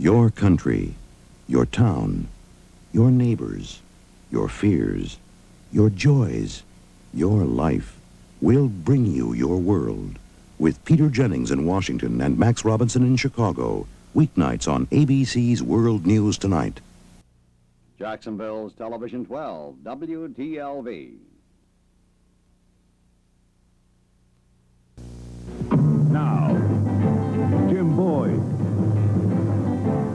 Your country, your town, your neighbors, your fears, your joys, your life. We'll bring you your world with Peter Jennings in Washington and Max Robinson in Chicago. Weeknights on ABC's World News Tonight. Jacksonville's Television 12, WTLV. Now, Jim Boyd,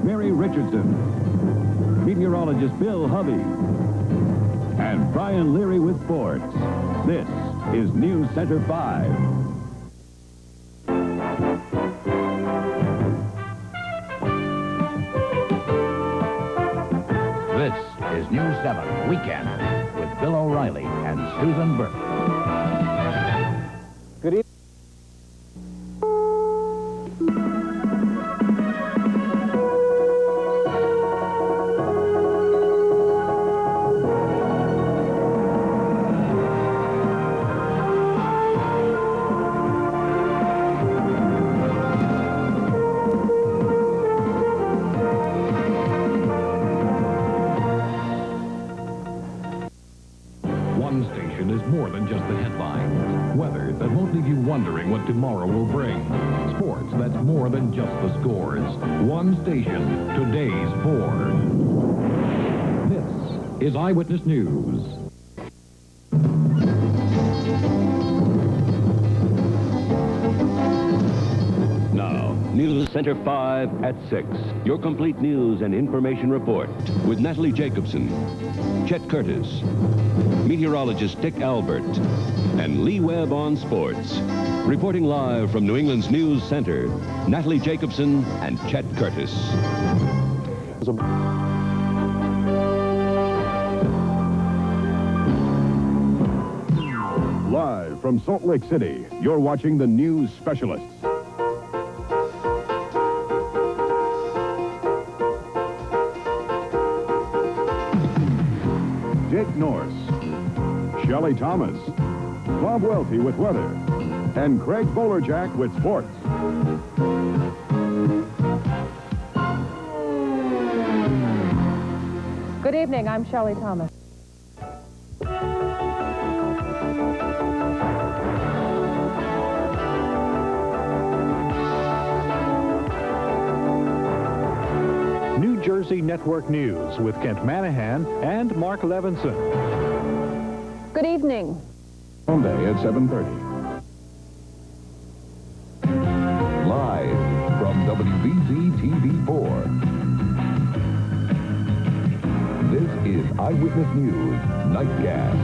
Mary Richardson, meteorologist Bill Hovey, and Brian Leary with sports. This is News Center 5. This is News 7 Weekend with Bill O'Reilly and Susan Burke. Good evening. One station is more than just the headlines. Weather that won't leave you wondering what tomorrow will bring. Sports that's more than just the scores. One station, today's four. This is Eyewitness News. Now, News Center 5 at 6. Your complete news and information report with Natalie Jacobson, Chet Curtis, meteorologist Dick Albert, and Lee Webb on sports. Reporting live from New England's News Center, Natalie Jacobson and Chet Curtis. Live from Salt Lake City, you're watching the News Specialists. Jake Norris, Shelley Thomas, Bob Welty with weather, and Craig Bowlerjack with sports. Good evening, I'm Shelley Thomas. New Jersey Network News with Kent Manahan and Mark Levinson. Good evening. Monday at 7:30. Live from WBZ-TV4. This is Eyewitness News Nightcast.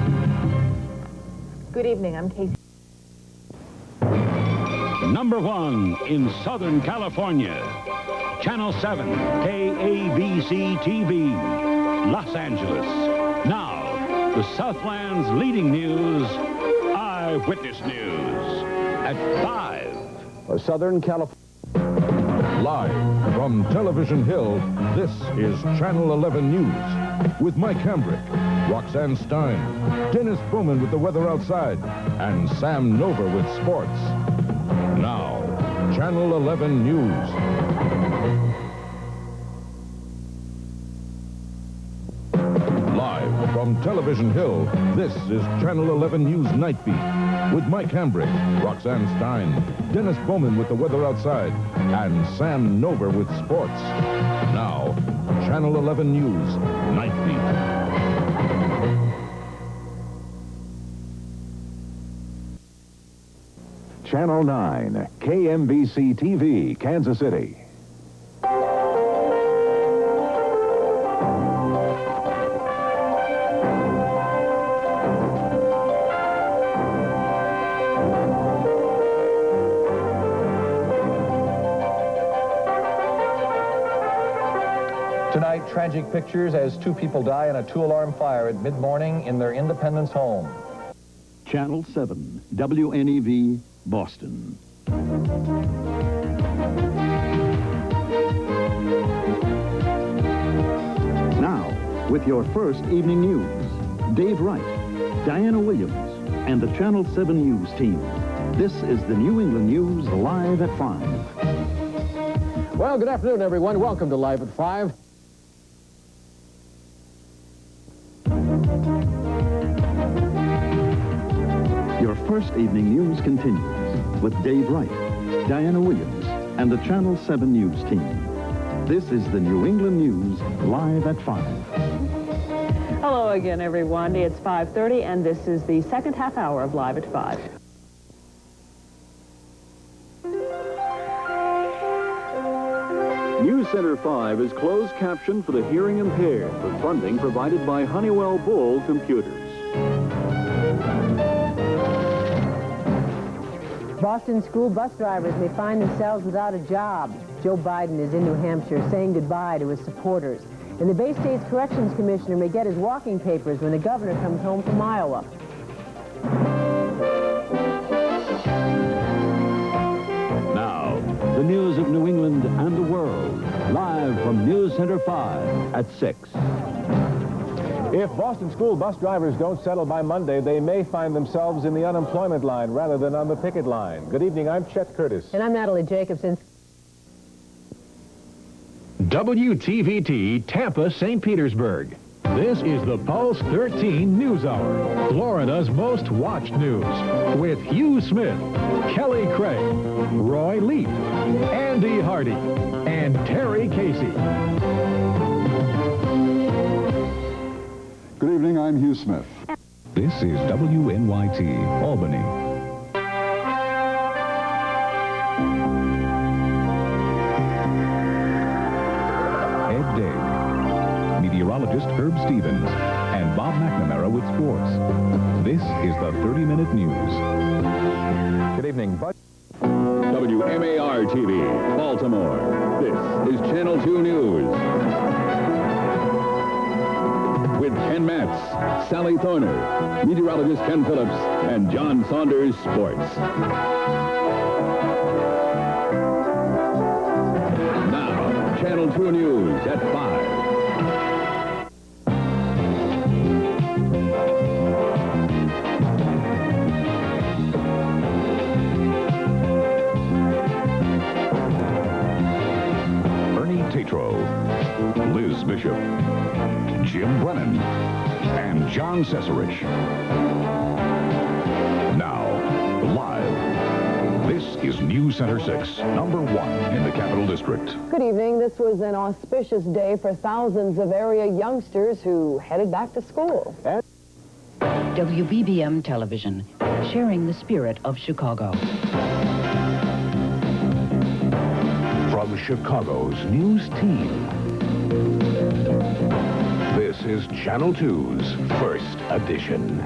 Good evening, I'm Casey. Number one in Southern California. Channel 7, KABC-TV, Los Angeles. Now, the Southland's leading news, Eyewitness News, at 5. Southern California. Live from Television Hill, this is Channel 11 News with Mike Hambrick, Roxanne Stein, Dennis Bowman with the weather outside, and Sam Nova with sports. Now, Channel 11 News. Live from Television Hill, this is Channel 11 News Night Beat with Mike Hambrick, Roxanne Stein, Dennis Bowman with the weather outside, and Sam Nova with sports. Now, Channel 11 News Night Beat. Channel 9, KMBC-TV, Kansas City. Tonight, tragic pictures as two people die in a two-alarm fire at mid-morning in their Independence home. Channel 7, WNEV, Boston. Now, with your first evening news, Dave Wright, Diana Williams, and the Channel 7 News team. This is the New England News live at 5. Well, good afternoon, everyone. Welcome to Live at 5. Your first evening news continues with Dave Wright, Diana Williams, and the Channel 7 News team. This is the New England News, Live at 5. Hello again, everyone. It's 5:30, and this is the second half hour of Live at 5. News Center 5 is closed caption for the hearing impaired with funding provided by Honeywell Bull Computers. Boston school bus drivers may find themselves without a job. Joe Biden is in New Hampshire saying goodbye to his supporters. And the Bay State's corrections commissioner may get his walking papers when the governor comes home from Iowa. Now, the news of New England and the world, live from News Center 5 at 6. If Boston school bus drivers don't settle by Monday, they may find themselves in the unemployment line rather than on the picket line. Good evening, I'm Chet Curtis. And I'm Natalie Jacobson. WTVT Tampa, St. Petersburg. This is the Pulse 13 News Hour, Florida's most watched news, with Hugh Smith, Kelly Craig, Roy Leaf, Andy Hardy, and Terry Casey. Good evening, I'm Hugh Smith. This is WNYT, Albany. Ed Day, meteorologist Herb Stevens, and Bob McNamara with sports. This is the 30-minute news. Good evening, Bud. WMAR-TV, Baltimore. This is Channel 2 News. With Ken Matz, Sally Thorner, meteorologist Ken Phillips, and John Saunders Sports. Now, Channel 2 News at 5. Ernie Tatro, Liz Bishop, Jim Brennan, and John Cesarich. Now, live, this is News Center 6, number 1 in the Capital District. Good evening. This was an auspicious day for thousands of area youngsters who headed back to school. WBBM Television, sharing the spirit of Chicago. From Chicago's news team, this is Channel 2's First Edition.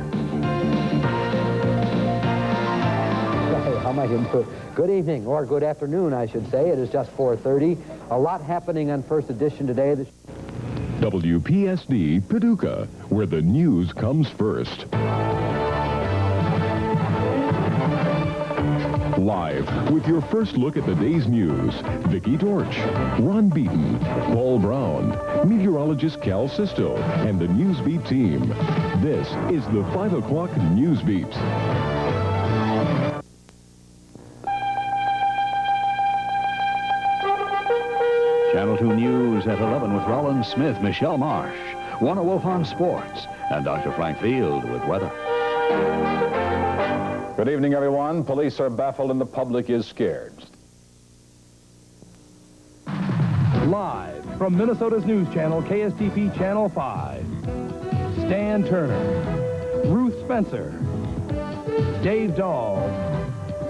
How am I input? Good evening, or good afternoon, I should say. It is just 4:30. A lot happening on First Edition today. WPSD Paducah, where the news comes first. Live with your first look at the day's news, Vicki Dorch, Ron Beaton, Paul Brown, meteorologist Cal Sisto, and the Newsbeat team. This is the 5 o'clock Newsbeat. Channel 2 News at 11 with Rollins Smith, Michelle Marsh, Warner Wolf on sports, and Dr. Frank Field with weather. Good evening, everyone. Police are baffled and the public is scared. Live from Minnesota's news channel, KSTP Channel 5. Stan Turner, Ruth Spencer, Dave Dahl,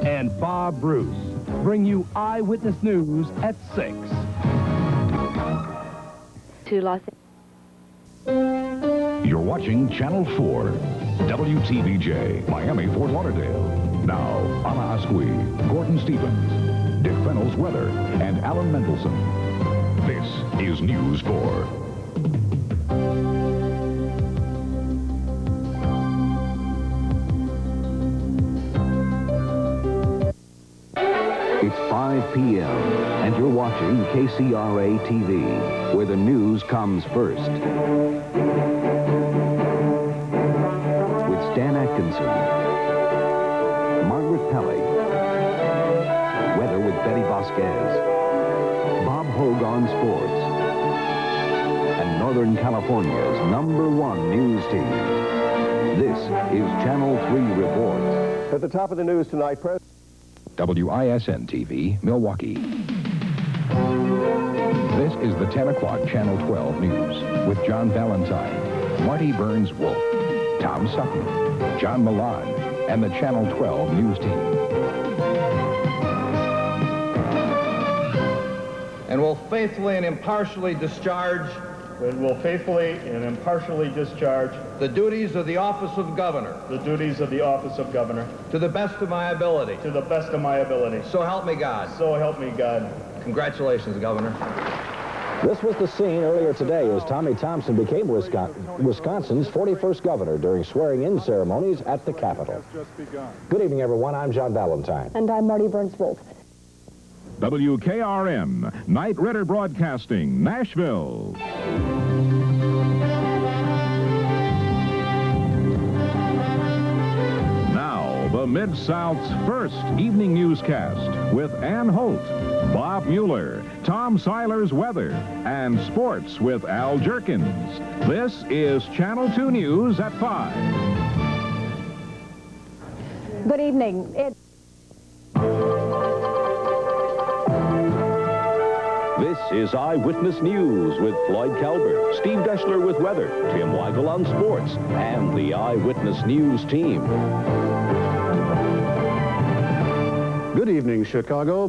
and Bob Bruce bring you eyewitness news at 6. To Los You're watching Channel 4, WTVJ, Miami, Fort Lauderdale. Now, Anna Asqui, Gordon Stevens, Dick Fennell's weather, and Alan Mendelson. This is News 4. It's 5 p.m., and you're watching KCRA TV, where the news comes first. With Stan Atkinson, Margaret Pelly, weather with Betty Vasquez, Bob sports. And Northern California's #1 news team. This is Channel 3 Report. At the top of the news tonight, WISN TV, Milwaukee. This is the 10 o'clock Channel 12 News with John Valentine, Marty Burns-Wolf, Tom Sutton, John Milan, and the Channel 12 News team. And will faithfully and impartially discharge the duties of the office of governor. To the best of my ability. So help me God. Congratulations, Governor. This was the scene earlier today as Tommy Thompson became Wisconsin's 41st governor during swearing-in ceremonies at the Capitol. Good evening, everyone. I'm John Valentine. And I'm Marty Burns-Wolf. WKRM, Night Ritter Broadcasting, Nashville. Now, the Mid-South's first evening newscast with Ann Holt, Bob Mueller, Tom Seiler's weather, and sports with Al Jerkins. This is Channel 2 News at 5. Good evening. This is Eyewitness News with Floyd Calvert, Steve Deschler with weather, Tim Weigel on sports, and the Eyewitness News team. Good evening, Chicago.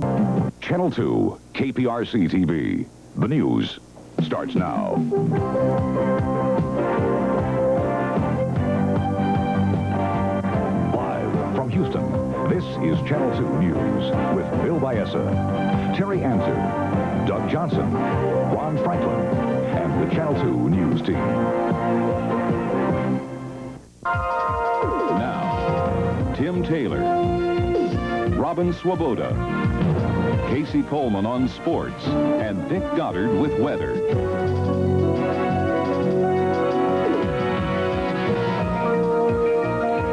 Channel 2, KPRC TV. The news starts now. Live from Houston, this is Channel 2 News with Bill Biessa, Terry Anser, Doug Johnson, Ron Franklin, and the Channel 2 News team. Now, Tim Taylor, Robin Swoboda, Casey Coleman on sports, and Dick Goddard with weather.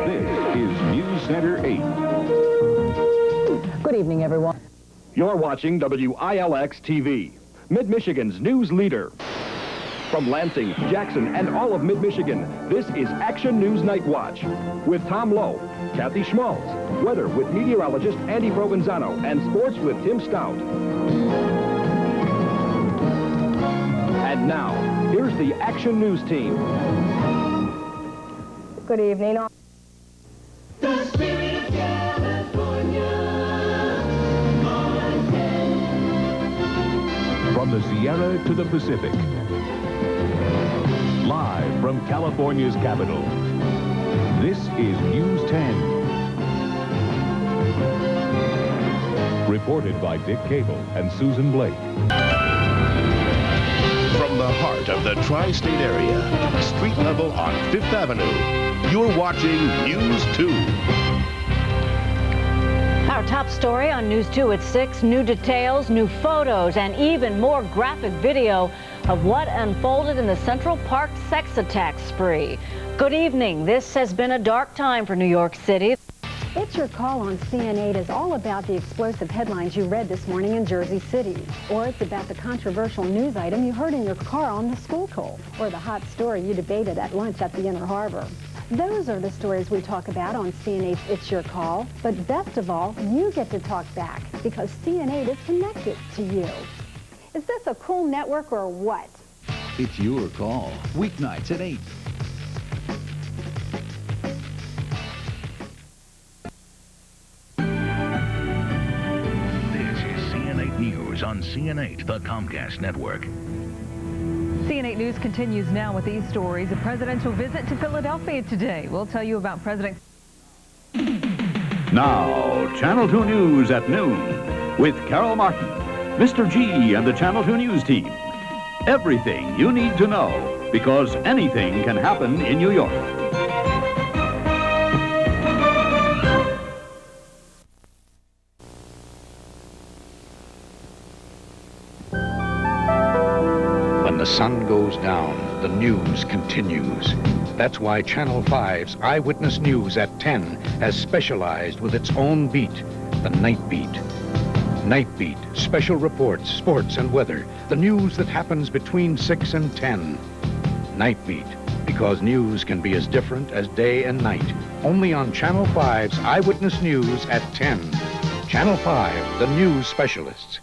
This is News Center 8. Good evening, everyone. You're watching WILX TV, Mid-Michigan's news leader. From Lansing, Jackson, and all of Mid-Michigan, this is Action News Night Watch with Tom Lowe, Kathy Schmaltz, weather with meteorologist Andy Provenzano, and sports with Tim Stout. And now, here's the Action News team. Good evening. From the Sierra to the Pacific. Live from California's capital. This is News 10. Reported by Dick Cable and Susan Blake. From the heart of the tri-state area, street level on 5th Avenue, you're watching News 2. Our top story on News 2 at 6, new details, new photos, and even more graphic video of what unfolded in the Central Park sex attack spree. Good evening. This has been a dark time for New York City. It's Your Call on CN8 is all about the explosive headlines you read this morning in Jersey City. Or it's about the controversial news item you heard in your car on the school call. Or the hot story you debated at lunch at the Inner Harbor. Those are the stories we talk about on CN8's It's Your Call. But best of all, you get to talk back because CN8 is connected to you. Is this a cool network or what? It's Your Call, weeknights at 8. This is CN8 News on CN8, the Comcast network. CN8 News continues now with these stories. A presidential visit to Philadelphia today. We'll tell you about President... Now, Channel 2 News at noon with Carol Martin, Mr. G, and the Channel 2 News team. Everything you need to know, because anything can happen in New York. When the sun goes down, the news continues. That's why Channel 5's Eyewitness News at 10 has specialized with its own beat, the night beat. Night Beat, special reports, sports and weather. The news that happens between 6 and 10. Night Beat, because news can be as different as day and night. Only on Channel 5's Eyewitness News at 10. Channel 5, the news specialists.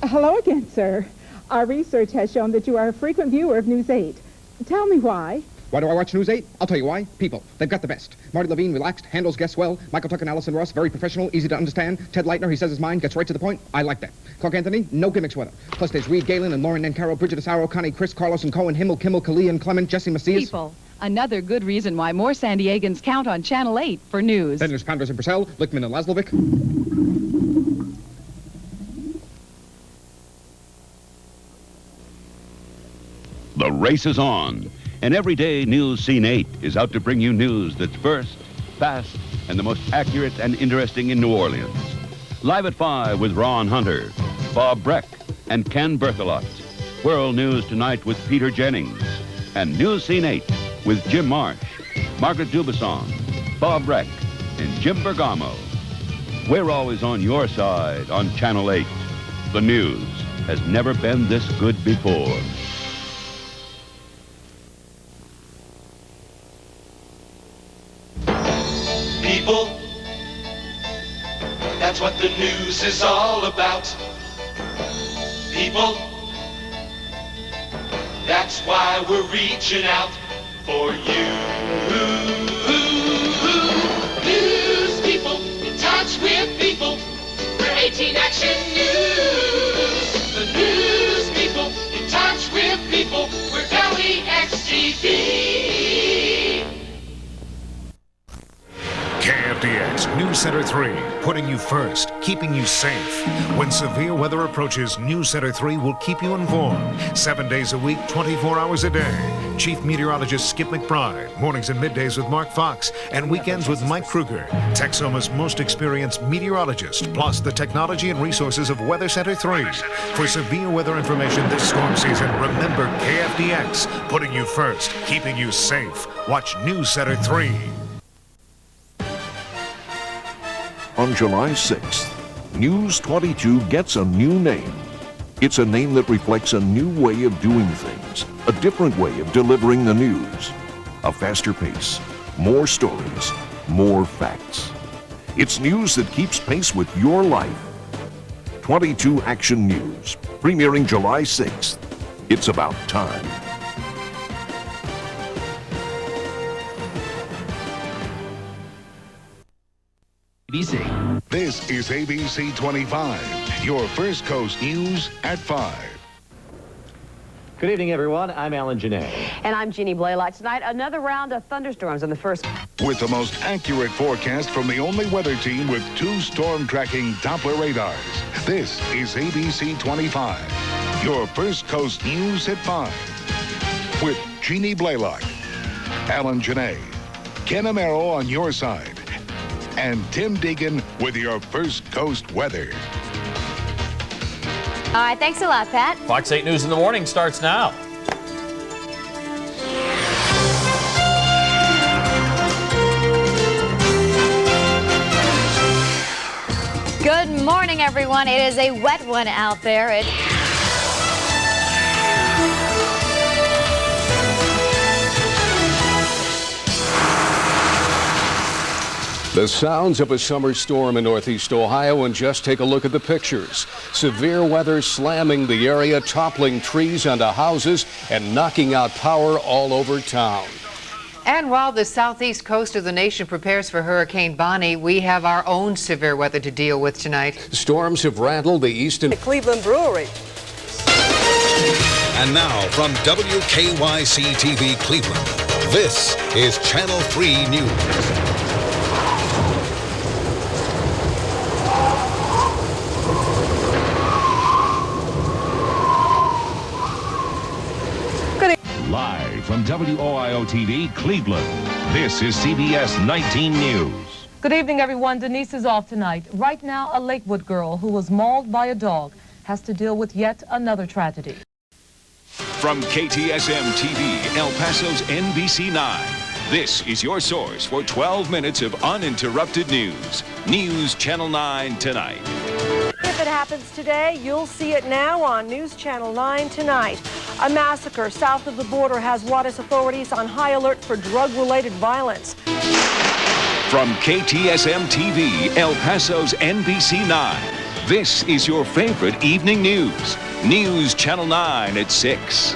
Hello again, sir. Our research has shown that you are a frequent viewer of News 8. Tell me why. Why do I watch News 8? I'll tell you why. People. They've got the best. Marty Levine, relaxed, handles guests well. Michael Tuck and Allison Ross, very professional, easy to understand. Ted Leitner, he says his mind, gets right to the point. I like that. Clark Anthony, no gimmicks with him. Plus there's Reed Galen and Lauren Nancaro, Bridget Asaro, Connie, Chris, Carlos and Cohen, Himmel, Kimmel, Kalia and Clement, Jesse Macias. People. Another good reason why more San Diegans count on Channel 8 for news. Then there's Pounders and Purcell, Lichtman and Laszlovic. The race is on, and every day News Scene 8 is out to bring you news that's first, fast, and the most accurate and interesting in New Orleans. Live at 5 with Ron Hunter, Bob Breck, and Ken Berthelot. World News Tonight with Peter Jennings. And News Scene 8 with Jim Marsh, Margaret Dubuisson, Bob Breck, and Jim Bergamo. We're always on your side on Channel 8. The news has never been this good before. People, that's what the news is all about. People, that's why we're reaching out for you. News people, in touch with people. We're 18 Action News. The news people, in touch with people. We're LEXTV. KFDX News Center 3, putting you first, keeping you safe. When severe weather approaches, News Center 3 will keep you informed. 7 days a week, 24 hours a day. Chief Meteorologist Skip McBride, mornings and middays with Mark Fox, and weekends with Mike Kruger, Texoma's most experienced meteorologist, plus the technology and resources of Weather Center 3. For severe weather information this storm season, remember KFDX, putting you first, keeping you safe. Watch News Center 3. On July 6th, News 22 gets a new name. It's a name that reflects a new way of doing things, a different way of delivering the news. A faster pace, more stories, more facts. It's news that keeps pace with your life. 22 Action News, premiering July 6th. It's about time. This is ABC 25, your First Coast News at 5. Good evening, everyone. I'm Alan Janae. And I'm Jeannie Blaylock. Tonight, another round of thunderstorms on the first. With the most accurate forecast from the only weather team with 2 storm-tracking Doppler radars. This is ABC 25, your First Coast News at 5. With Jeannie Blaylock, Alan Janae, Ken Amaro on your side, and Tim Deegan with your First Coast weather. All right, thanks a lot, Pat. Fox 8 News in the Morning starts now. Good morning, everyone. It is a wet one out there. The sounds of a summer storm in northeast Ohio, and just take a look at the pictures. Severe weather slamming the area, toppling trees onto houses, and knocking out power all over town. And while the southeast coast of the nation prepares for Hurricane Bonnie, we have our own severe weather to deal with tonight. Storms have rattled the eastern Cleveland Brewery. And now from WKYC-TV Cleveland, this is Channel 3 News. Live from WOIO-TV Cleveland, this is CBS 19 News. Good evening, everyone. Denise is off tonight. Right now, a Lakewood girl who was mauled by a dog has to deal with yet another tragedy. From KTSM TV, El Paso's NBC 9, This is your source for 12 minutes of uninterrupted news. News Channel 9 Tonight. If it happens today, you'll see it now on News Channel 9 Tonight. A massacre south of the border has Juarez authorities on high alert for drug-related violence. From KTSM TV, El Paso's NBC 9, this is your favorite evening news. News Channel 9 at 6.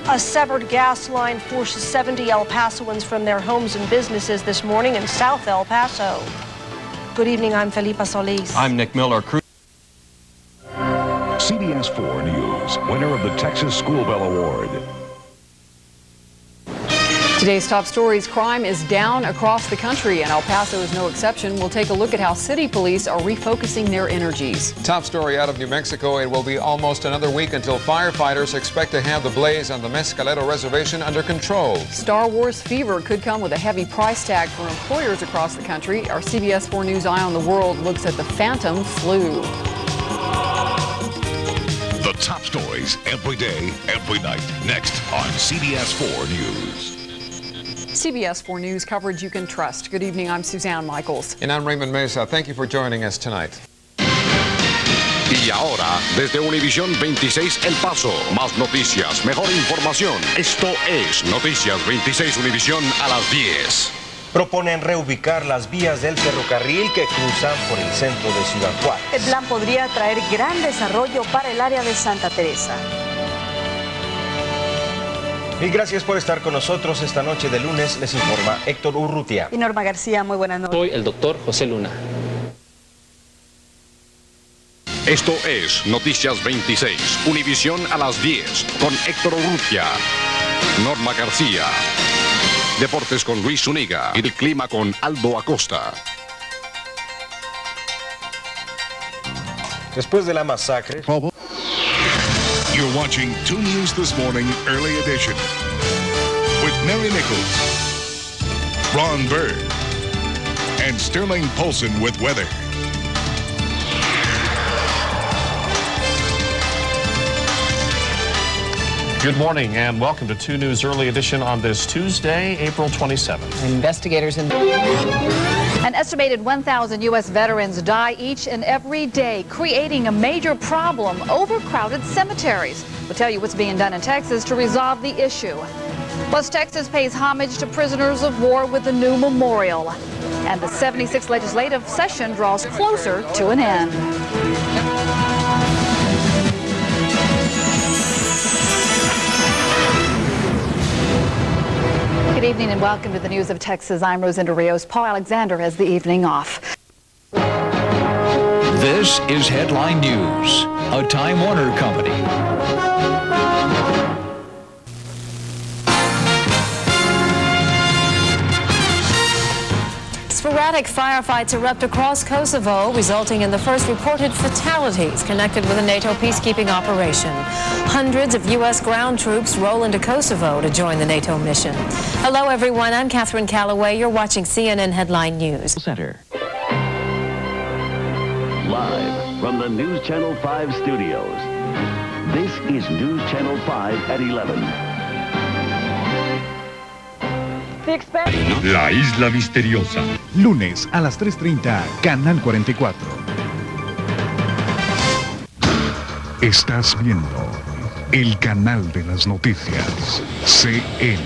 A severed gas line forces 70 El Pasoans from their homes and businesses this morning in South El Paso. Good evening, I'm Felipa Solis. I'm Nick Miller. CBS 4 News, winner of the Texas School Bell Award. Today's top stories: crime is down across the country, and El Paso is no exception. We'll take a look at how city police are refocusing their energies. Top story out of New Mexico. It will be almost another week until firefighters expect to have the blaze on the Mescalero Reservation under control. Star Wars fever could come with a heavy price tag for employers across the country. Our CBS 4 News Eye on the World looks at the phantom flu. The top stories every day, every night. Next on CBS 4 News. CBS 4 News coverage you can trust. Good evening, I'm Suzanne Michaels. And I'm Raymond Mesa. Thank you for joining us tonight. Y ahora, desde Univisión 26 El Paso, más noticias, mejor información. Esto es Noticias 26 Univisión a las 10. Proponen reubicar las vías del ferrocarril que cruzan por el centro de Ciudad Juárez. El plan podría traer gran desarrollo para el área de Santa Teresa. Y gracias por estar con nosotros esta noche de lunes, les informa Héctor Urrutia. Y Norma García, muy buenas noches. Soy el doctor José Luna. Esto es Noticias 26, Univisión a las 10, con Héctor Urrutia, Norma García. Deportes con Luis Zúñiga y el clima con Aldo Acosta. Después de la masacre. You're watching 2 News This Morning Early Edition with Mary Nichols, Ron Bird, and Sterling Polson with weather. Good morning and welcome to 2 News Early Edition on this Tuesday, April 27th. Investigators in... An estimated 1,000 U.S. veterans die each and every day, creating a major problem: overcrowded cemeteries. We'll tell you what's being done in Texas to resolve the issue. Plus, Texas pays homage to prisoners of war with a new memorial. And the 76th legislative session draws closer to an end. Good evening and welcome to the News of Texas. I'm Rosinda Rios. Paul Alexander has the evening off. This is Headline News, a Time Warner company. Sporadic firefights erupt across Kosovo, resulting in the first reported fatalities connected with a NATO peacekeeping operation. Hundreds of U.S. ground troops roll into Kosovo to join the NATO mission. Hello, everyone. I'm Catherine Calloway. You're watching CNN Headline News. Center. Live from the News Channel 5 studios. This is News Channel 5 at 11. La Isla Misteriosa. Lunes a las 3:30, Canal 44. Estás viendo el canal de las noticias. CN.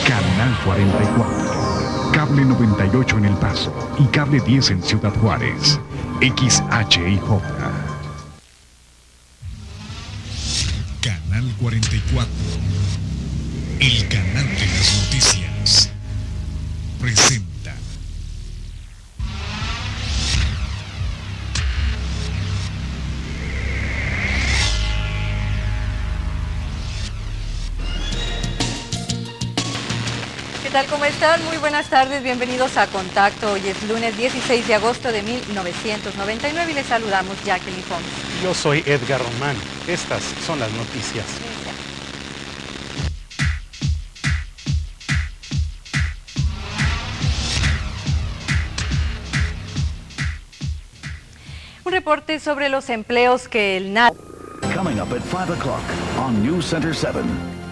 Canal 44. Cable 98 en El Paso y Cable 10 en Ciudad Juárez. XHIJ. Canal 44. El canal de las noticias. Presenta. ¿Qué tal? ¿Cómo están? Muy buenas tardes, bienvenidos a Contacto. Hoy es lunes 16 de agosto de 1999 y les saludamos Jacqueline Fons. Yo soy Edgar Román. Estas son las noticias. Un reporte sobre los empleos que el NAT... Coming up at 5 o'clock on News Center 7.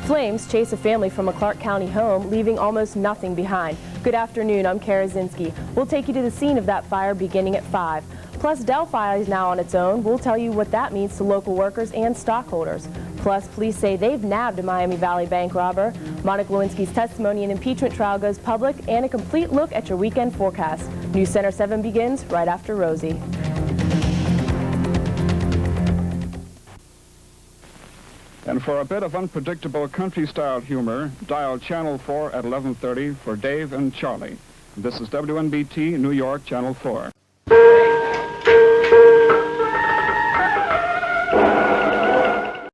Flames chase a family from a Clark County home, leaving almost nothing behind. Good afternoon, I'm Kara Zinski. We'll take you to the scene of that fire beginning at 5. Plus, Delphi is now on its own. We'll tell you what that means to local workers and stockholders. Plus, police say they've nabbed a Miami Valley bank robber. Monica Lewinsky's testimony in impeachment trial goes public, and a complete look at your weekend forecast. News Center 7 begins right after Rosie. And for a bit of unpredictable country-style humor, dial Channel 4 at 11:30 for Dave and Charlie. This is WNBT, New York, Channel 4.